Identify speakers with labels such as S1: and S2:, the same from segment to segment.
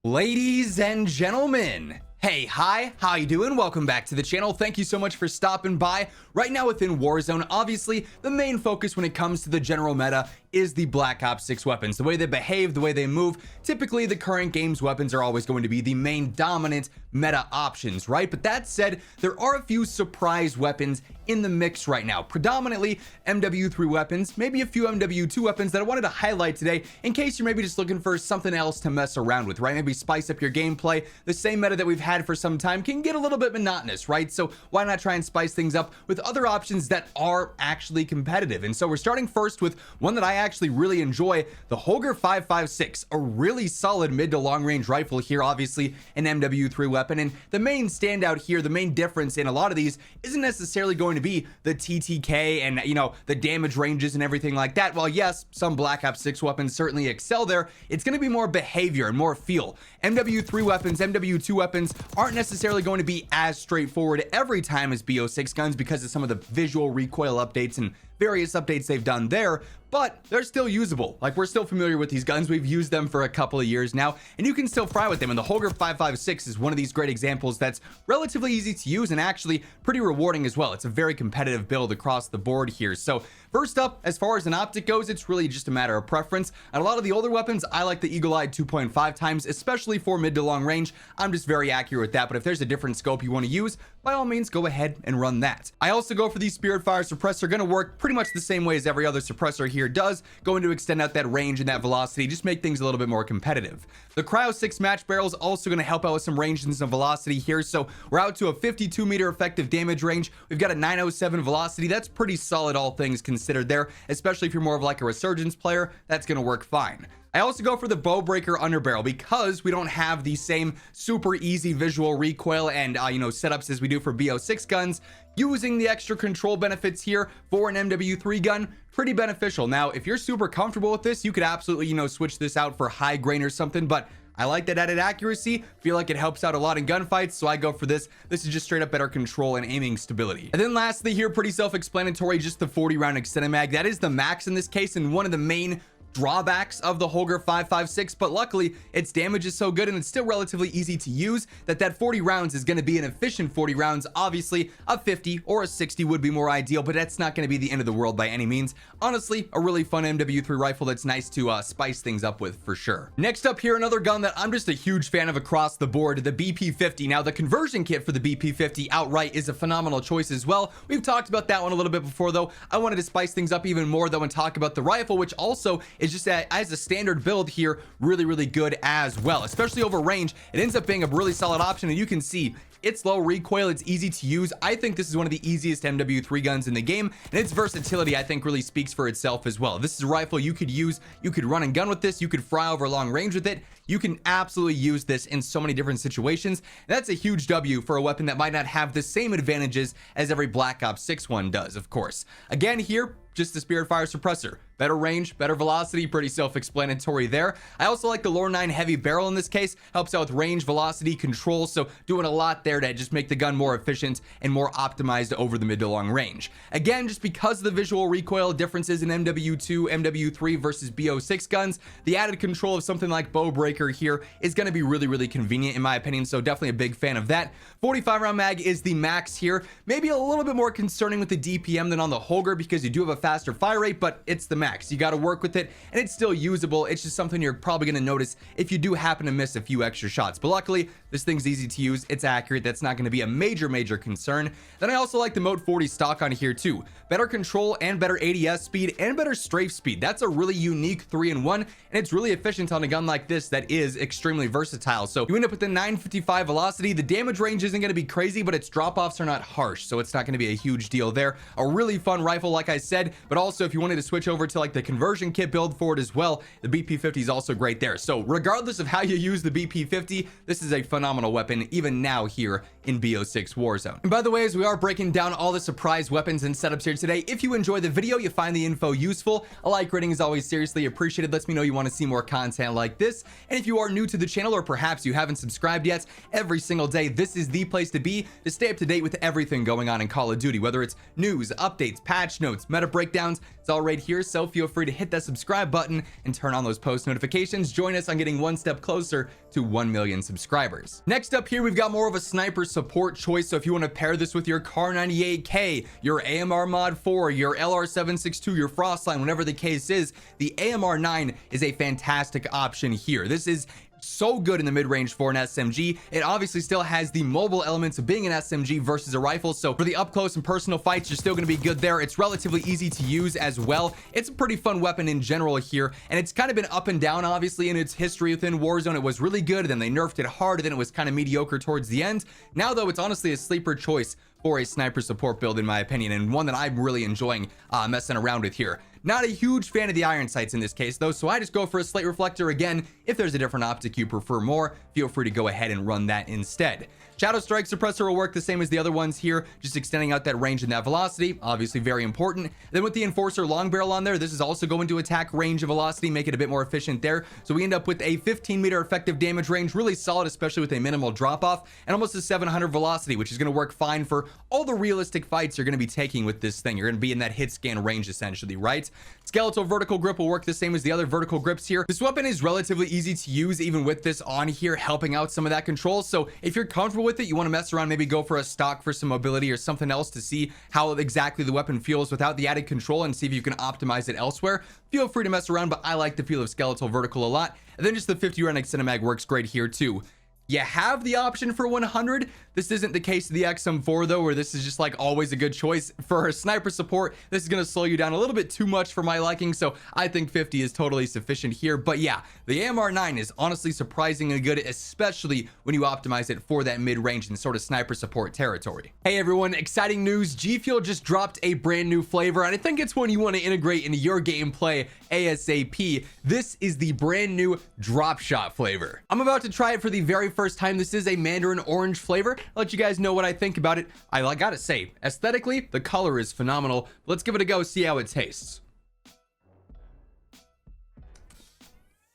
S1: Ladies and gentlemen, hey, hi, how you doing? Welcome back to the channel. Thank you so much for stopping by. Right now within Warzone, obviously the main focus when it comes to the general meta is the Black Ops 6 weapons, the way they behave, the way they move. Typically the current game's weapons are always going to be the main dominant meta options, right? But that said, there are a few surprise weapons in the mix right now, predominantly MW3 weapons, maybe a few MW2 weapons that I wanted to highlight today in case you're maybe just looking for something else to mess around with, right? Maybe spice up your gameplay. The same meta that we've had for some time can get a little bit monotonous, right? So why not try and spice things up with other options that are actually competitive? And so we're starting first with one that I actually really enjoy, the Holger 556, a really solid mid to long range rifle here, obviously an MW3 weapon. And the main standout here, the main difference in a lot of these isn't necessarily going to be the TTK and, you know, the damage ranges and everything like that. While yes, some Black Ops 6 weapons certainly excel there, it's going to be more behavior and more feel. MW3 weapons, MW2 weapons aren't necessarily going to be as straightforward every time as BO6 guns because of some of the visual recoil updates and various updates they've done there, but they're still usable. Like, we're still familiar with these guns. We've used them for a couple of years now, and you can still fry with them. And the Holger 556 is one of these great examples that's relatively easy to use and actually pretty rewarding as well. It's a very competitive build across the board here. So first up, as far as an optic goes, it's really just a matter of preference. And a lot of the older weapons, I like the eagle-eyed 2.5 times, especially for mid to long range. I'm just very accurate with that, but if there's a different scope you want to use, by all means, go ahead and run that. I also go for the Spirit Fire Suppressor, going to work pretty much the same way as every other suppressor here does, going to extend out that range and that velocity, just make things a little bit more competitive. The Cryo 6 match barrel is also going to help out with some range and some velocity here, so we're out to a 52 meter effective damage range. We've got a 907 velocity. That's pretty solid, all things considered there, especially if you're more of like a resurgence player. That's going to work fine. I also go for the bow breaker underbarrel because we don't have the same super easy visual recoil and setups as we do for BO6 guns. Using the extra control benefits here for an MW3 gun, pretty beneficial. Now, if you're super comfortable with this, you could absolutely, switch this out for high grain or something, but I like that added accuracy. Feel like it helps out a lot in gunfights, so I go for this. This is just straight up better control and aiming stability. And then lastly here, pretty self-explanatory, just the 40 round extended mag. That is the max in this case, and one of the main drawbacks of the Holger 556, but luckily its damage is so good and it's still relatively easy to use that 40 rounds is going to be an efficient 40 rounds. Obviously a 50 or a 60 would be more ideal, but that's not going to be the end of the world by any means. Honestly, a really fun MW3 rifle that's nice to spice things up with for sure. Next up here, another gun that I'm just a huge fan of across the board, the BP50. Now the conversion kit for the BP50 outright is a phenomenal choice as well. We've talked about that one a little bit before though. I wanted to spice things up even more though and talk about the rifle, which also is just as a standard build here, really good as well, especially over range. It ends up being a really solid option, and you can see it's low recoil, it's easy to use. I think this is one of the easiest MW3 guns in the game, and its versatility I think really speaks for itself as well. This is a rifle you could use, you could run and gun with this, you could fry over long range with it. You can absolutely use this in so many different situations. That's a huge W for a weapon that might not have the same advantages as every Black Ops 6 one does, of course. Again here, just the Spirit Fire Suppressor. Better range, better velocity, pretty self-explanatory there. I also like the Lore 9 heavy barrel in this case. Helps out with range, velocity, control, so doing a lot there to just make the gun more efficient and more optimized over the mid to long range. Again, just because of the visual recoil differences in MW2, MW3 versus BO6 guns, the added control of something like bow breaker here is going to be really convenient in my opinion, so definitely a big fan of that. 45 round mag is the max here. Maybe a little bit more concerning with the DPM than on the Holger because you do have a faster fire rate, but it's the max. You got to work with it and it's still usable. It's just something you're probably going to notice if you do happen to miss a few extra shots, but luckily this thing's easy to use, it's accurate. That's not going to be a major concern. Then I also like the Mode 40 stock on here too. Better control and better ADS speed and better strafe speed. That's a really unique 3-in-1, and it's really efficient on a gun like this that is extremely versatile. So you end up with the 955 velocity. The damage range isn't going to be crazy, but its drop-offs are not harsh, so it's not going to be a huge deal there. A really fun rifle, like I said, but also if you wanted to switch over to like the conversion kit build for it as well, the BP50 is also great there. So regardless of how you use the BP50, this is a phenomenal weapon even now here here in BO6 Warzone. And by the way, as we are breaking down all the surprise weapons and setups here today, if you enjoy the video, you find the info useful, a like rating is always seriously appreciated. Lets me know you want to see more content like this. And if you are new to the channel, or perhaps you haven't subscribed yet, every single day this is the place to be to stay up to date with everything going on in Call of Duty, whether it's news, updates, patch notes, meta breakdowns. It's all right here, so feel free to hit that subscribe button and turn on those post notifications. Join us on getting one step closer to 1 million subscribers. Next up here, we've got more of a sniper support choice. So if you want to pair this with your Kar 98K, your AMR Mod 4, your LR762, your Frostline, whatever the case is, the AMR 9 is a fantastic option here. This is so good in the mid-range for an SMG. It obviously still has the mobile elements of being an SMG versus a rifle, so for the up close and personal fights, you're still going to be good there. It's relatively easy to use as well. It's a pretty fun weapon in general here, and it's kind of been up and down obviously in its history within Warzone. It was really good, then they nerfed it hard, and then it was kind of mediocre towards the end. Now though, it's honestly a sleeper choice for a sniper support build in my opinion, and one that I'm really enjoying messing around with here. Not a huge fan of the iron sights in this case though, so I just go for a slate reflector again. If there's a different optic you prefer more, feel free to go ahead and run that instead. Shadow Strike Suppressor will work the same as the other ones here, just extending out that range and that velocity, obviously very important. Then with the Enforcer Long Barrel on there, this is also going to attack range and velocity, make it a bit more efficient there. So we end up with a 15-meter effective damage range, really solid, especially with a minimal drop-off, and almost a 700 velocity, which is going to work fine for all the realistic fights you're going to be taking with this thing. You're going to be in that hit scan range essentially, right? Skeletal Vertical Grip will work the same as the other vertical grips here. This weapon is relatively easy to use even with this on here, helping out some of that control. So if you're comfortable with it, you want to mess around, maybe go for a stock for some mobility or something else to see how exactly the weapon feels without the added control and see if you can optimize it elsewhere. Feel free to mess around, but I like the feel of Skeletal Vertical a lot. And then just the 50 round Cinematic works great here too. You have the option for 100. This isn't the case of the XM4 though, where this is just like always a good choice for sniper support. This is going to slow you down a little bit too much for my liking, so I think 50 is totally sufficient here. But yeah, the AMR 9 is honestly surprisingly good, especially when you optimize it for that mid-range and sort of sniper support territory. Hey everyone, exciting news. G Fuel just dropped a brand new flavor, and I think it's one you want to integrate into your gameplay ASAP. This is the brand new Drop Shot flavor. I'm about to try it for the very first time. This is a mandarin orange flavor. I'll let you guys know what I think about it. I gotta say, aesthetically, the color is phenomenal. Let's give it a go, see how it tastes.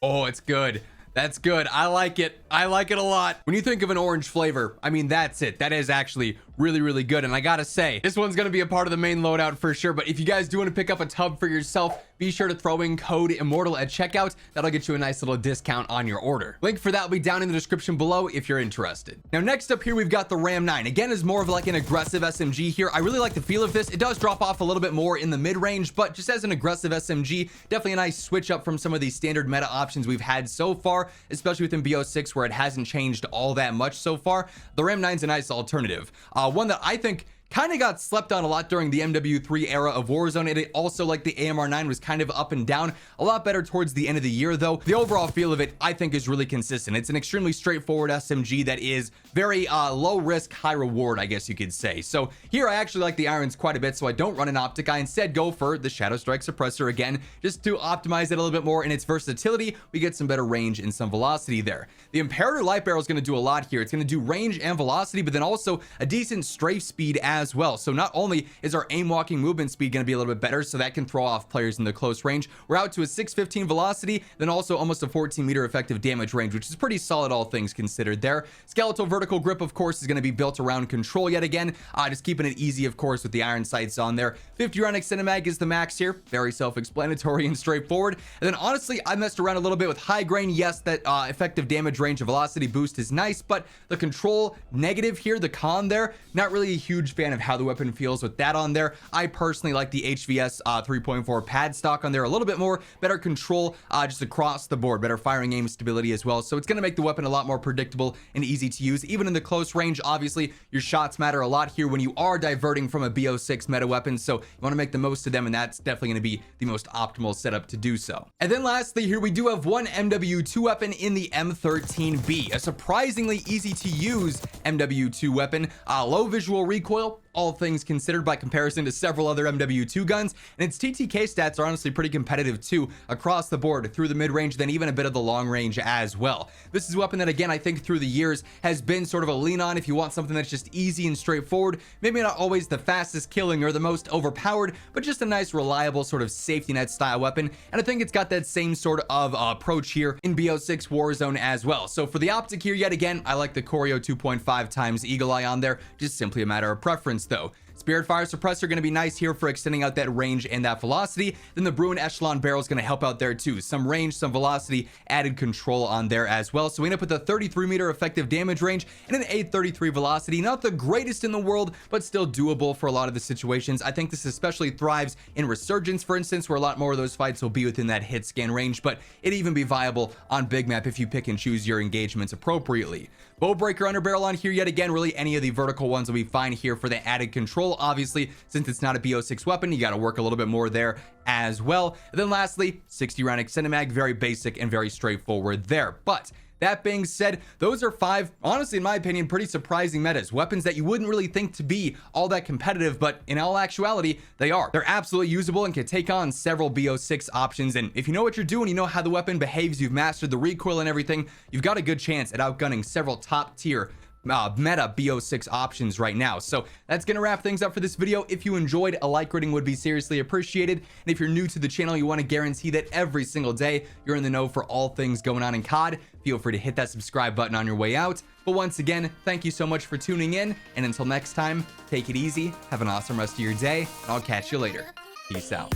S1: Oh, it's good. That's good. I like it. I like it a lot. When you think of an orange flavor, I mean, that's it. That is actually really good. And I gotta say, this one's gonna be a part of the main loadout for sure. But if you guys do want to pick up a tub for yourself, be sure to throw in code Immortal at checkout. That'll get you a nice little discount on your order. Link for that will be down in the description below if you're interested. Now, next up here, we've got the Ram 9. Again, is more of like an aggressive SMG here. I really like the feel of this. It does drop off a little bit more in the mid-range, but just as an aggressive SMG, definitely a nice switch up from some of these standard meta options we've had so far, especially within BO6 where it hasn't changed all that much so far. The Ram 9's a nice alternative. One that I think kind of got slept on a lot during the MW3 era of Warzone. It also, like the AMR 9, was kind of up and down. A lot better towards the end of the year though. The overall feel of it, I think, is really consistent. It's an extremely straightforward SMG that is very low risk, high reward, I guess you could say. So here I actually like the irons quite a bit, so I don't run an optic. I instead go for the Shadow Strike Suppressor again, just to optimize it a little bit more in its versatility. We get some better range and some velocity there. The Imperator Light Barrel is going to do a lot here. It's going to do range and velocity, but then also a decent strafe speed as well. So not only is our aim walking movement speed going to be a little bit better, so that can throw off players in the close range, we're out to a 615 velocity, then also almost a 14-meter effective damage range, which is pretty solid all things considered there. Skeletal Vertical Grip, of course, is going to be built around control yet again, just keeping it easy, of course, with the iron sights on there. 50 round Cinematic is the max here, very self-explanatory and straightforward. And then honestly, I messed around a little bit with high grain. Yes, that effective damage range and velocity boost is nice, but the control negative here, the con there, not really a huge fan of how the weapon feels with that on there. I personally like the HVS 3.4 pad stock on there a little bit more. Better control just across the board, better firing aim stability as well. So it's going to make the weapon a lot more predictable and easy to use, even in the close range. Obviously, your shots matter a lot here when you are diverting from a BO6 meta weapon, so you want to make the most of them, and that's definitely going to be the most optimal setup to do so. And then lastly, here we do have one MW2 weapon in the M13B, a surprisingly easy to use MW2 weapon. Low visual recoil, all things considered, by comparison to several other MW2 guns, and its TTK stats are honestly pretty competitive too across the board through the mid-range, then even a bit of the long range as well. This is a weapon that, again, I think through the years has been sort of a lean on if you want something that's just easy and straightforward, maybe not always the fastest killing or the most overpowered, but just a nice reliable sort of safety net style weapon. And I think it's got that same sort of approach here in BO6 Warzone as well. So for the optic here, yet again, I like the Choreo 2.5 times Eagle Eye on there, just simply a matter of preference though. Spirit Fire Suppressor going to be nice here for extending out that range and that velocity. Then the Bruin Echelon Barrel is going to help out there too. Some range, some velocity, added control on there as well. So we end up with a 33 meter effective damage range and an 833 velocity. Not the greatest in the world, but still doable for a lot of the situations. I think this especially thrives in Resurgence, for instance, where a lot more of those fights will be within that hit scan range, but it'd even be viable on big map if you pick and choose your engagements appropriately. Bowbreaker Underbarrel on here yet again. Really any of the vertical ones will be fine here for the added control. Obviously, since it's not a BO6 weapon, you got to work a little bit more there as well. And then lastly, 60 round extended mag, very basic and very straightforward there. But that being said, those are 5, honestly, in my opinion, pretty surprising metas. Weapons that you wouldn't really think to be all that competitive, but in all actuality, they are. They're absolutely usable and can take on several BO6 options. And if you know what you're doing, you know how the weapon behaves, you've mastered the recoil and everything, you've got a good chance at outgunning several top tier meta BO6 options right now. So that's gonna wrap things up for this video. If you enjoyed, a like rating would be seriously appreciated. And if you're new to the channel, you want to guarantee that every single day you're in the know for all things going on in COD, feel free to hit that subscribe button on your way out. But once again, thank you so much for tuning in, and until next time, take it easy, have an awesome rest of your day, and I'll catch you later. Peace out.